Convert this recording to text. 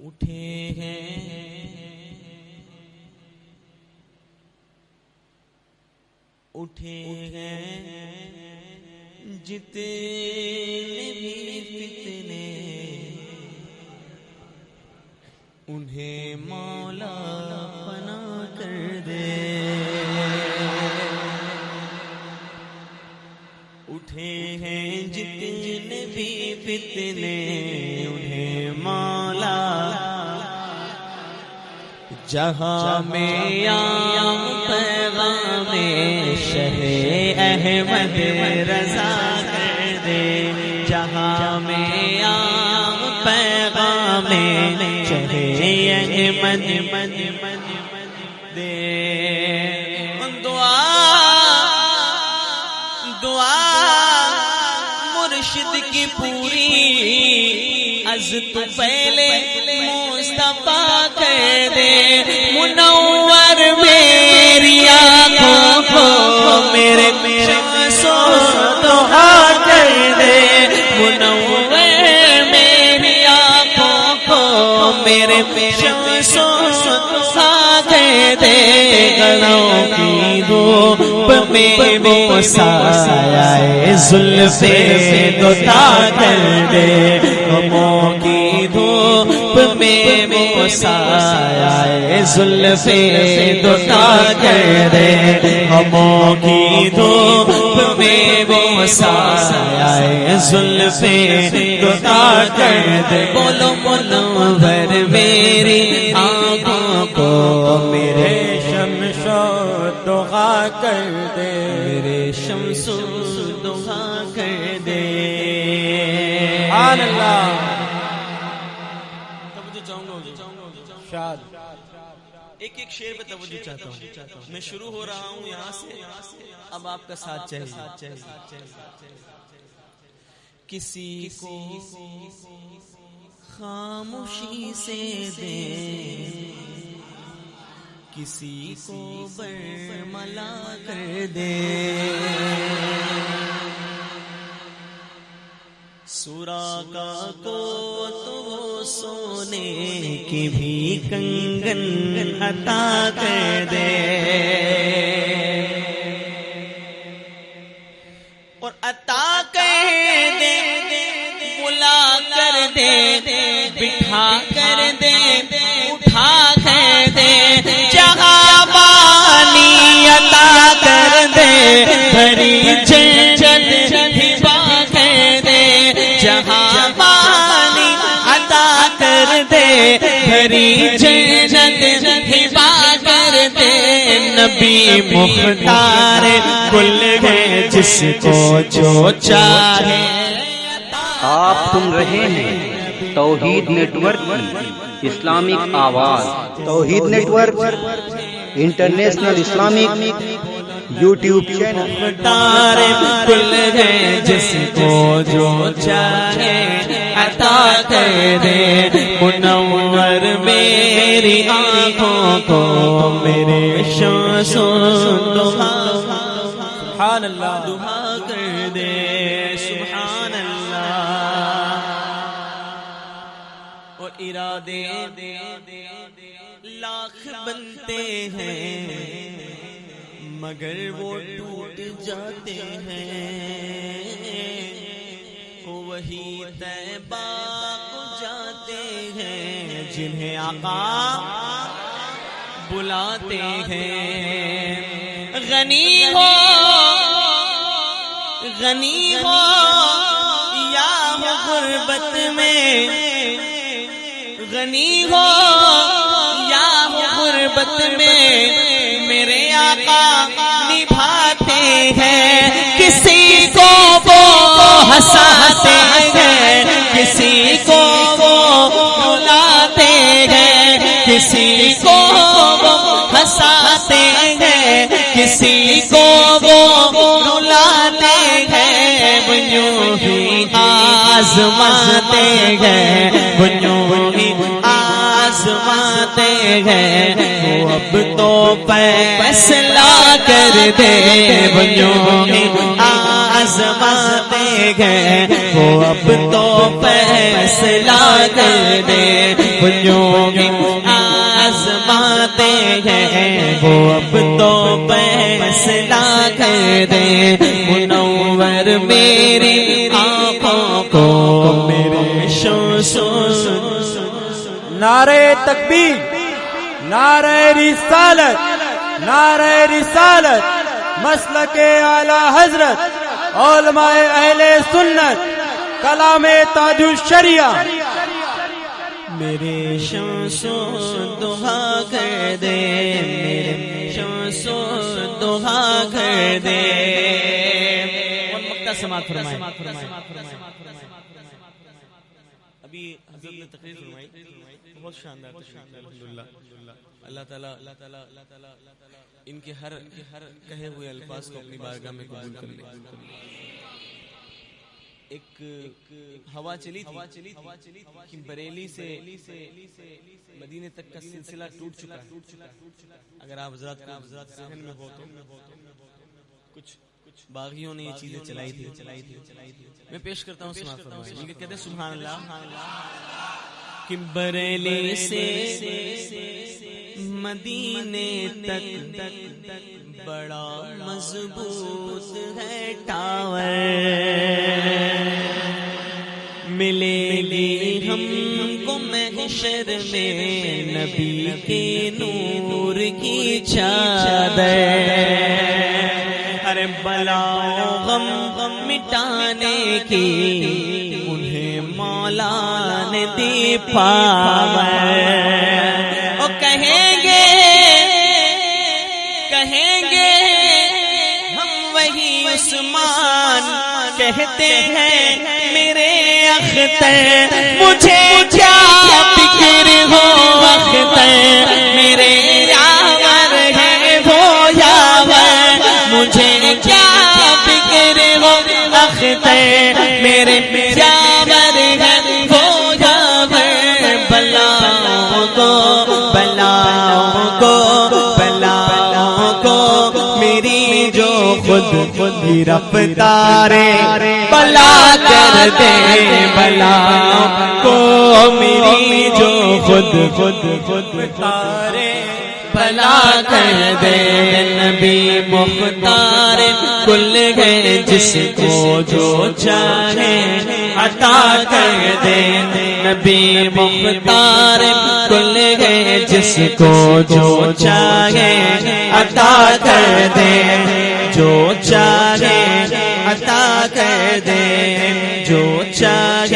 اٹھے ہیں جتنے بھی فتنے، انہیں مولا فنا کر دے۔ اٹھے ہیں جتنے بھی فتنے، انہیں مولا جہاں میں عام پیغام شہ احمد رضا کر دے، جہاں میں عام پیغام شہ احمد دے۔ دعا مرشد کی پوری از تو پہلے مصطفیٰ کر دے، منور میری آنکھوں کو میرے شمسوں دعا کر دے، منور میری آنکھوں کو میرے شمسوں دعا کر دے، گلوں کی دھوپ میں وہ سایہ زلف دوتا کر دے، غموں کی دھوپ میں وہ سایہ زلف دوتا کر دے، غموں کی دھوپ میں وہ سایہ زلف دوتا کر دے۔ بولو منور میری آنکھوں کو میرے شمس دعا کر دے، میرے شمس دعا کر دے۔ سبحان اللہ۔ توجہ چاہوں گا شاد ایک شعر پہ توجہ چاہتا ہوں۔ میں شروع ہو رہا ہوں یہاں سے، اب آپ کا ساتھ چاہیے۔ کسی کو خاموشی سے دے، کسی کو برملا کر دے، سوراخا کو تو سونے کی بھی کنگن عطا کر دے، اور عطا کر دے، بلا کر دے، بٹھا کر دے، اٹھا کر دے، جہاں بانی عطا کر دے، بھری جنت ہبا کر دے، جہاں بانی عطا کر دے، بھری جنت ہبا کر دے، نبی مختار کل ہے جس کو جو چاہے۔ آپ سن رہے ہیں توحید نیٹ ورک کی اسلامک آواز، Tawheed network international Islamic YouTube channel. مختار کل ہے جس کو جو چاہے عطا کر دے، منور میری آنکھوں کو میرے شمسوں دعا سبحان اللہ دعا کر دے، سبحان اللہ۔ اور ارادے لاکھ بنتے ہیں مگر وہ ٹوٹ جاتے ہیں، وہی طیبہ کو جاتے ہیں جنہیں آقا بلاتے ہیں۔ غنی ہو یا ہو غربت میں، غنی ہو یا ہو غربت میں، میرے آقا نبھاتے ہیں، کسی کو وہ ہنساتے ہیں، کسی کو وہ رلاتے ہیں، کسی کو وہ ہنساتے ہیں، کسی کو وہ رلاتے ہیں، وہ یوں ہی آزماتے ہیں، وہ یوں ہی آزماتے ہیں، وہ اب تو فیصلہ کر دے، وہ یوں ہی آزماتے ہیں، وہ اب تو فیصلہ کر دے، بنیوں کی آزماتے ہیں وہ اب تو فیصلہ کر دیں منور میری آنکھوں کو میرے نعرہ تکبیر، نعرہ رسالت، نعرہ رسالت، مسلک اعلی حضرت، علماء اہل سنت، کلام تاج الشریعہ. میرے شمسو دعا کر دے، میرے شمسو دعا کر دے. سماعت فرمائیں. ابھی حضرت نے تقریر فرمائی بہت شاندار الحمدللہ. اللہ تعالیٰ ان کے ہر کہے ہوئے الفاظ کو اپنی بارگاہ میں قبول کر لے. ایک ہوا چلی تھی کہ بریلی سے مدینے تک کا سلسلہ ٹوٹ چکا ہے. اگر آپ حضرات ذہن میں ہو تو کچھ باغیوں نے یہ چیزیں چلائی تھی. میں پیش کرتا ہوں سماعت فرمائیں. کہتے ہیں سبحان اللہ کہ بریلی سے مدینے تک بڑا مضبوط ہے ٹاور. ملے گی ہم کو محشر میں نبی کے نور کی چادر. ارے بلا غم مٹانے کی انہیں مولا نے دی پاور. او کہیں گے ہم وہی عثمان کہتے ہیں میرے اختر. مجھے کیا فکر ہو اختر میرے یاور ہے وہ یاور. مجھے کیا فکر ہو اختر میرے یاور ہے وہ یاور. بلاؤں کو میری جو خود گرفتار بلا کر دے. بلاؤں کو میری جو خود گرفتار بلا کر دے. نبی مختار کل ہے جس کو جو چاہے عطا کر دے. نبی مختار کل ہے جس کو جو چاہے عطا کر دے. جو چاہے عطا کر دے. جو چاہے